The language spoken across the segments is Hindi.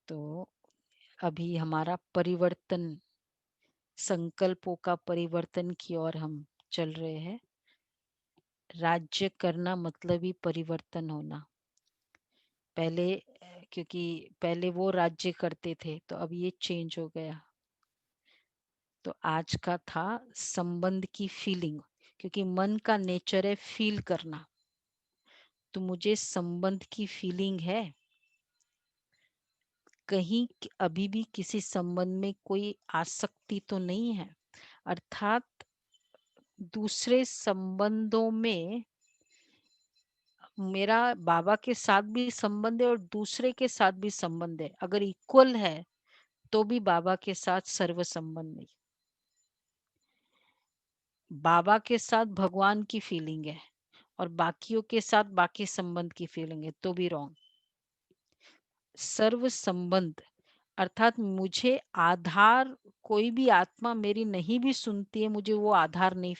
तो अभी हमारा परिवर्तन, संकल्पों का परिवर्तन की ओर हम चल रहे हैं। राज्य करना मतलब ही परिवर्तन होना। पहले क्योंकि पहले वो राज्य करते थे तो अब ये चेंज हो गया। तो आज का था संबंध की फीलिंग, क्योंकि मन का नेचर है फील करना। तो मुझे संबंध की फीलिंग है, कहीं अभी भी किसी संबंध में कोई आसक्ति तो नहीं है। अर्थात दूसरे संबंधों में मेरा बाबा के साथ भी संबंध है और दूसरे के साथ भी संबंध है। अगर इक्वल है तो भी बाबा के साथ सर्व संबंध नहीं। बाबा के साथ भगवान की फीलिंग है और बाकियों के साथ बाकी संबंध की फीलिंग है, तो भी रॉन्ग। सर्व संबंध अर्थात मुझे आधार, कोई भी आत्मा मेरी नहीं भी सुनती है, मुझे वो आधार नहीं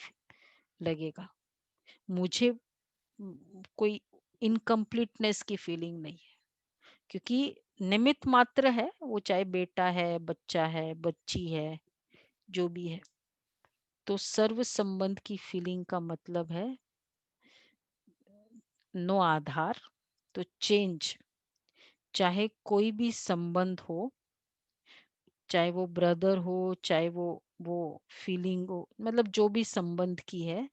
लगेगा। मुझे कोई इनकम्प्लीटनेस की फीलिंग नहीं है, क्योंकि निमित्त मात्र है वो, चाहे बेटा है, बच्चा है, बच्ची है, जो भी है। तो सर्व संबंध की फीलिंग का मतलब है नो आधार। तो चेंज, चाहे कोई भी संबंध हो, चाहे वो ब्रदर हो, चाहे वो फीलिंग हो, मतलब जो भी संबंध की है,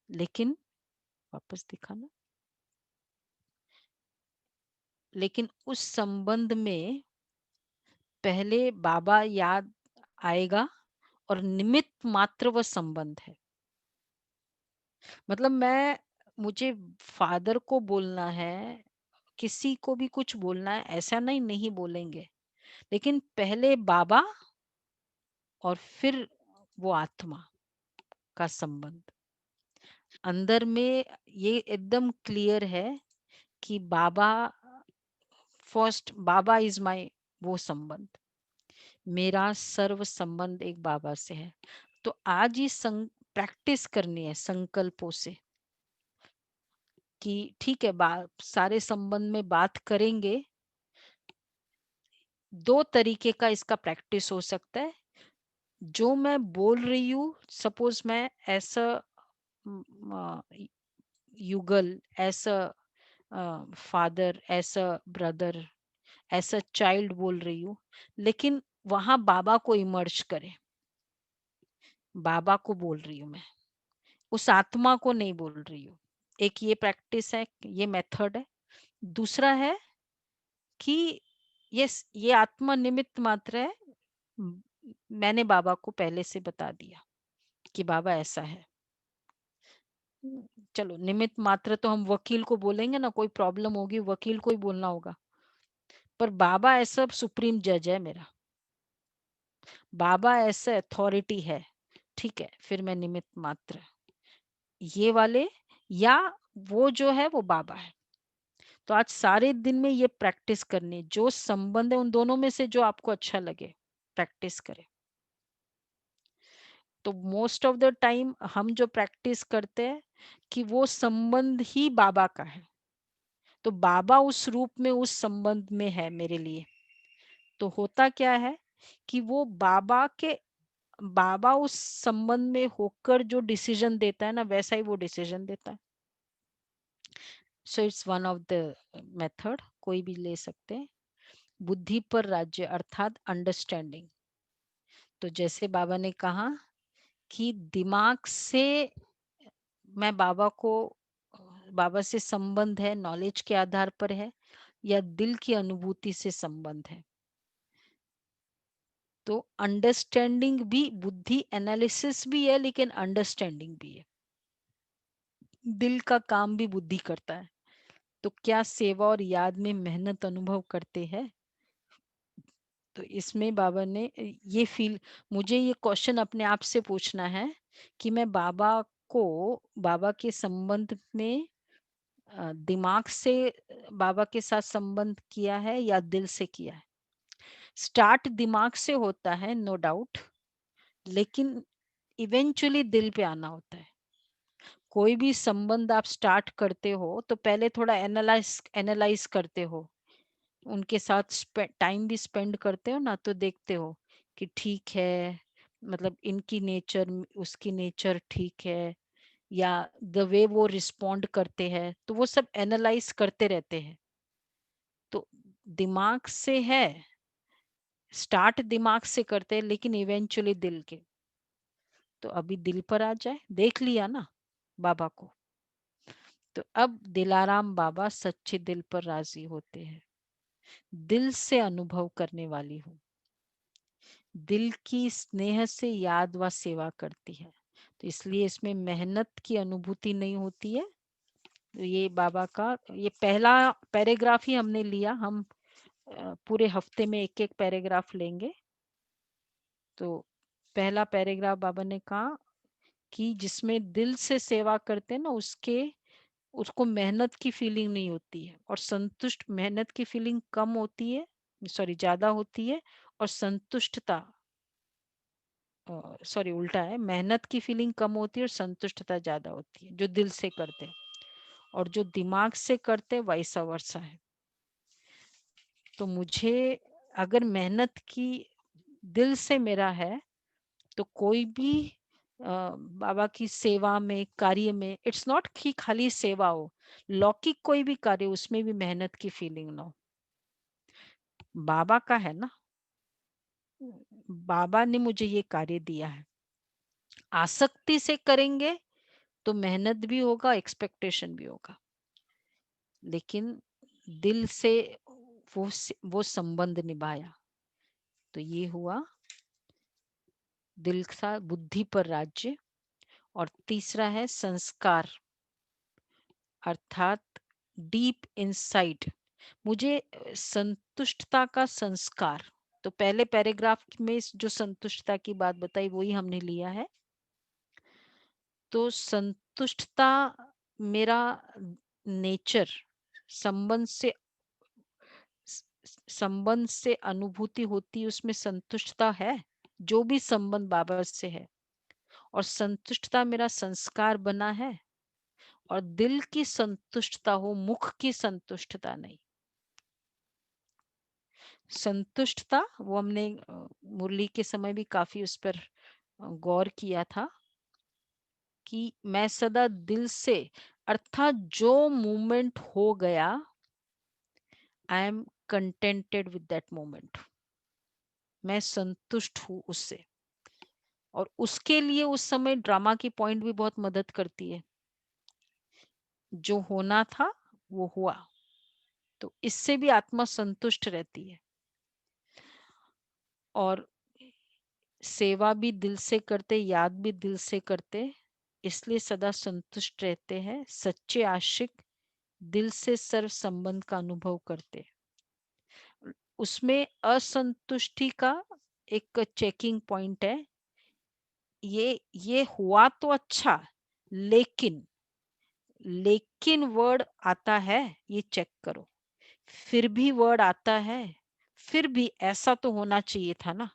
लेकिन वापस दिखाना, लेकिन उस संबंध में पहले बाबा याद आएगा और निमित्त मात्र वह संबंध है। मतलब मुझे फादर को बोलना है, किसी को भी कुछ बोलना है, ऐसा नहीं नहीं बोलेंगे, लेकिन पहले बाबा और फिर वो आत्मा का संबंध। अंदर में ये एकदम क्लियर है कि बाबा फर्स्ट, बाबा इज माय वो संबंध, मेरा सर्व संबंध एक बाबा से है। तो आज ही प्रैक्टिस करनी है संकल्पों से कि ठीक है, सारे संबंध में बात करेंगे। दो तरीके का इसका प्रैक्टिस हो सकता है। जो मैं बोल रही हूँ, सपोज मैं ऐसा युगल, ऐसा फादर, ऐसा ब्रदर, ऐसा चाइल्ड बोल रही हूँ, लेकिन वहां बाबा को इमर्ज करे, बाबा को बोल रही हूँ मैं, उस आत्मा को नहीं बोल रही हूँ। एक ये प्रैक्टिस है, ये मेथड है। दूसरा है कि ये आत्मा निमित्त मात्र है। म- मैंने बाबा को पहले से बता दिया कि बाबा ऐसा है। चलो निमित्त मात्र तो हम वकील को बोलेंगे ना, कोई प्रॉब्लम होगी वकील को ही बोलना होगा, पर बाबा ऐसा सुप्रीम जज है मेरा, बाबा ऐसा अथॉरिटी है। ठीक है, फिर मैं निमित्त मात्र, ये वाले, या वो जो है वो बाबा है। तो आज सारे दिन में ये प्रैक्टिस करनी, जो संबंध है उन दोनों में से जो आपको अच्छा लगे प्रैक्टिस करें। तो मोस्ट ऑफ द टाइम हम जो प्रैक्टिस करते हैं कि वो संबंध ही बाबा का है, तो बाबा उस रूप में उस संबंध में है मेरे लिए। तो होता क्या है कि वो बाबा उस संबंध में होकर जो डिसीजन देता है ना, वैसा ही वो डिसीजन देता है। So it's one of the method, कोई भी ले सकते हैं। बुद्धि पर राज्य अर्थात अंडरस्टैंडिंग। तो जैसे बाबा ने कहा कि दिमाग से मैं बाबा से संबंध है, नॉलेज के आधार पर है, या दिल की अनुभूति से संबंध है। तो अंडरस्टैंडिंग भी, बुद्धि एनालिसिस भी है लेकिन अंडरस्टैंडिंग भी है। दिल का काम भी बुद्धि करता है। तो क्या सेवा और याद में मेहनत अनुभव करते हैं? तो इसमें बाबा ने ये फील, मुझे ये क्वेश्चन अपने आप से पूछना है कि मैं को बाबा के संबंध में दिमाग से बाबा के साथ संबंध किया है या दिल से किया है। स्टार्ट दिमाग से होता है नो डाउट, लेकिन इवेंचुअली दिल पे आना होता है। कोई भी संबंध आप स्टार्ट करते हो तो पहले थोड़ा एनालाइज एनालाइज करते हो, उनके साथ टाइम भी स्पेंड करते हो ना, तो देखते हो कि ठीक है, मतलब इनकी नेचर उसकी नेचर ठीक है, या द वे वो रिस्पोंड करते हैं, तो वो सब एनालाइज करते रहते हैं। तो दिमाग से है, स्टार्ट दिमाग से करते हैं, लेकिन इवेंचुअली दिल के। तो अभी दिल पर आ जाए, देख लिया ना बाबा को। तो अब दिलाराम बाबा सच्चे दिल पर राजी होते हैं, दिल से अनुभव करने वाली हूँ, दिल की स्नेह से याद व सेवा करती है। तो इसलिए इसमें मेहनत की अनुभूति नहीं होती है। तो ये बाबा का ये पहला पैराग्राफ ही हमने लिया। हम पूरे हफ्ते में एक एक पैराग्राफ लेंगे। तो पहला पैराग्राफ बाबा ने कहा कि जिसमें दिल से सेवा करते हैं ना, उसको मेहनत की फीलिंग नहीं होती है, और संतुष्ट, मेहनत की फीलिंग कम होती है, सॉरी ज्यादा होती है, और संतुष्टता, सॉरी उल्टा है, मेहनत की फीलिंग कम होती है और संतुष्टता ज्यादा होती है जो दिल से करते हैं, और जो दिमाग से करते हैं वैसा वर्षा है। तो मुझे अगर मेहनत की दिल से मेरा है, तो कोई भी बाबा की सेवा में, कार्य में, इट्स नॉट कि खाली सेवा हो, लौकिक कोई भी कार्य उसमें भी मेहनत की फीलिंग ना हो। बाबा का है ना, बाबा ने मुझे ये कार्य दिया है, आसक्ति से करेंगे तो मेहनत भी होगा, एक्सपेक्टेशन भी होगा, लेकिन दिल से वो संबंध निभाया। तो ये हुआ दिल का बुद्धि पर राज्य। और तीसरा है संस्कार, अर्थात डीप इनसाइट, मुझे संतुष्टता का संस्कार। तो पहले पैराग्राफ में जो संतुष्टता की बात बताई वही हमने लिया है। तो संतुष्टता मेरा नेचर, संबंध से, संबंध से अनुभूति होती है, उसमें संतुष्टता है, जो भी संबंध बाबा से है, और संतुष्टता मेरा संस्कार बना है। और दिल की संतुष्टता हो, मुख की संतुष्टता नहीं। संतुष्टता वो हमने मुरली के समय भी काफी उस पर गौर किया था कि मैं सदा दिल से, अर्थात जो मूवमेंट हो गया, I am contented with that moment, मैं संतुष्ट हूं उससे। और उसके लिए उस समय ड्रामा की पॉइंट भी बहुत मदद करती है, जो होना था वो हुआ, तो इससे भी आत्मा संतुष्ट रहती है। और सेवा भी दिल से करते, याद भी दिल से करते, इसलिए सदा संतुष्ट रहते हैं। सच्चे आशिक दिल से सर्व संबंध का अनुभव करते। उसमें असंतुष्टि का एक चेकिंग पॉइंट है, ये हुआ तो अच्छा, लेकिन, लेकिन वर्ड आता है, ये चेक करो। फिर भी वर्ड आता है, फिर भी ऐसा तो होना चाहिए था ना।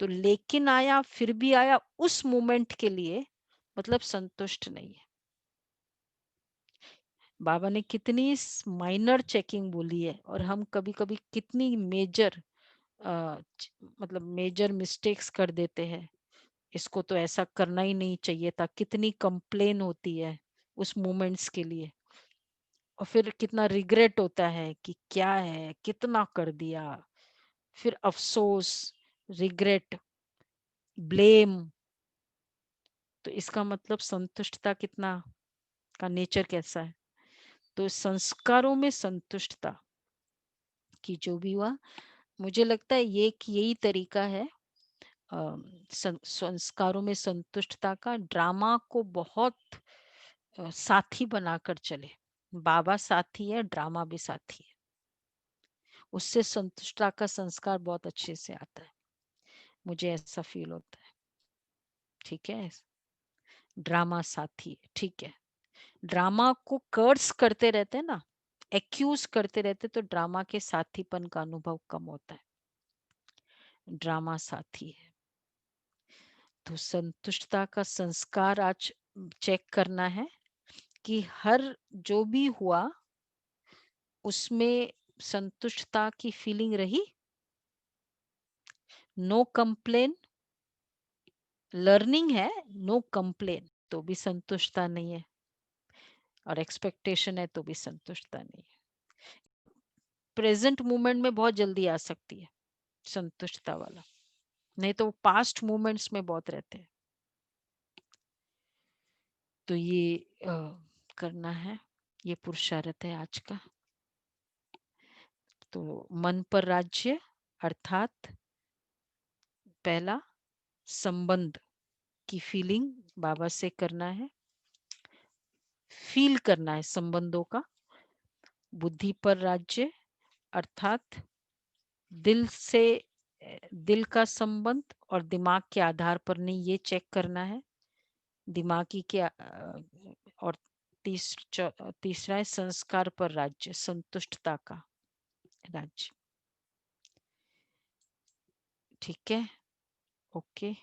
तो लेकिन आया, फिर भी आया, उस मोमेंट के लिए मतलब संतुष्ट नहीं है। बाबा ने कितनी माइनर चेकिंग बोली है, और हम कभी कभी कितनी मेजर, मतलब मेजर मिस्टेक्स कर देते हैं। इसको तो ऐसा करना ही नहीं चाहिए था, कितनी कंप्लेन होती है उस मोमेंट्स के लिए, और फिर कितना रिग्रेट होता है कि क्या है, कितना कर दिया, फिर अफसोस, रिग्रेट, ब्लेम। तो इसका मतलब संतुष्टता कितना, का नेचर कैसा है। तो संस्कारों में संतुष्टता की जो भी हुआ, मुझे लगता है ये कि यही तरीका है संस्कारों में संतुष्टता का। ड्रामा को बहुत साथी बनाकर चले, बाबा साथी है, ड्रामा भी साथी है, उससे संतुष्टता का संस्कार बहुत अच्छे से आता है, मुझे ऐसा फील होता है। ठीक है, ड्रामा साथी है, ठीक है। ड्रामा को कर्स करते रहते हैं ना, एक्यूज करते रहते, तो ड्रामा के साथीपन का अनुभव कम होता है। ड्रामा साथी है। तो संतुष्टता का संस्कार आज चेक करना है कि हर जो भी हुआ उसमें संतुष्टता की फीलिंग रही? नो कंप्लेन, लर्निंग है, नो कंप्लेन तो भी संतुष्टता नहीं है, और एक्सपेक्टेशन है तो भी संतुष्टता नहीं है। प्रेजेंट मोमेंट में बहुत जल्दी आ सकती है संतुष्टता वाला, नहीं तो पास्ट मोमेंट्स में बहुत रहते हैं। तो ये करना है, ये पुरुषार्थ है आज का। तो मन पर राज्य अर्थात पहला संबंध की फीलिंग बाबा से करना है, फील करना है संबंधों का। बुद्धि पर राज्य अर्थात दिल से, दिल का संबंध और दिमाग के आधार पर नहीं, ये चेक करना है दिमागी के और तीसरा है संस्कार पर राज्य, संतुष्टता का राज्य। ठीक है, ओके।